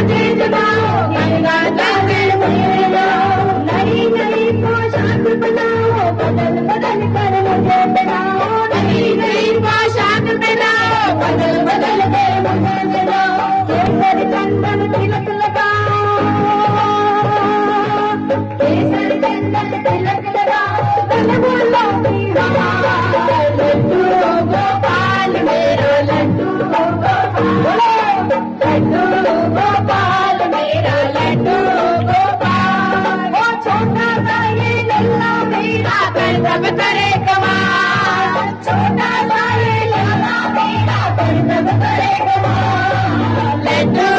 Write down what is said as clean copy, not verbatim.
बाजे जगाओ गंगा जल में लगाओ नई नई पोशाक बनाओ बदल बदल कर मुझे बनाओ नई नई पोशाक बनाओ बदल बदल कर मुझे बनाओ केसर चंदन तिलक लगाओ केसर चंदन तिलक लगाओ तन बोलो लड्डू गोपाल मेरा लड्डू गोपाल लड्डू गोपाल मेरा लड्डू गोपाल वो छोटा सा ये लल्ला मेरा करतब करे कमाल छोटा सा ये लल्ला मेरा करतब करे कमाल लड्डू